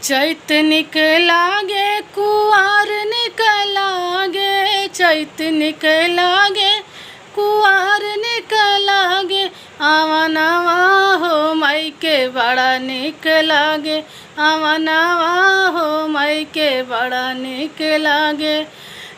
चैत निक लागे कुआर निक लागे, चैत निक लागे कुआर निक लागे, आवा नवा हो माई के बड़ा निक लागे, आवा नवा हो माई के बड़ा निक लागे।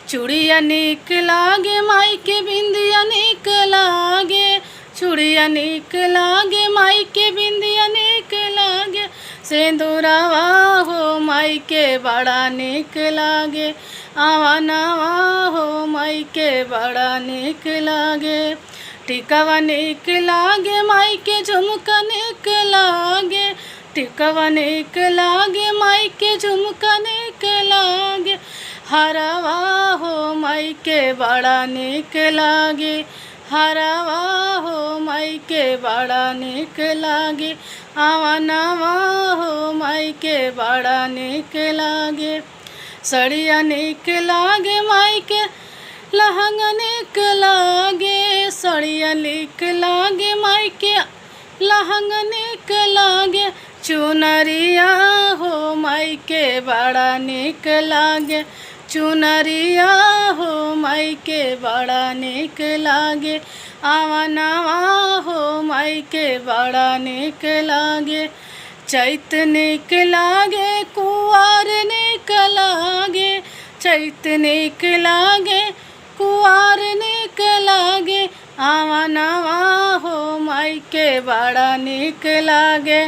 चूड़िया निक लागे माई के बिंदिया निक लागे, चूड़िया निक लागे माई के बिंदिया निक लागे, सिंदूरवा हो माई के बड़ा निक लागे, आवा नवा हो माई के बड़ा निक लागे। टिकवा निक लागे माई के झुमका निक लागे, टिकवा निक लागे माई के झुमका निक लागे, हरवा हो माई के बड़ा निक लागे, हरवा हो माई के बड़ा निक लागे, आवा नवा हो माई के बड़ा निक लागे। सड़िया निक लागे माई के लहंगा निक लागे, सड़िया निक लागे माई के लहंगा निक लागे, चुनरिया हो माई के बड़ा निक लागे, चुनरिया हो माई के बड़ा निक लागे, आवा नवा हो माई के बड़ा निक लागे। चैत निक लागे कुआर निक लागे, चैत निक लागे कुआर निक लागे, आवा नवा हो माई के बड़ा निक लागे।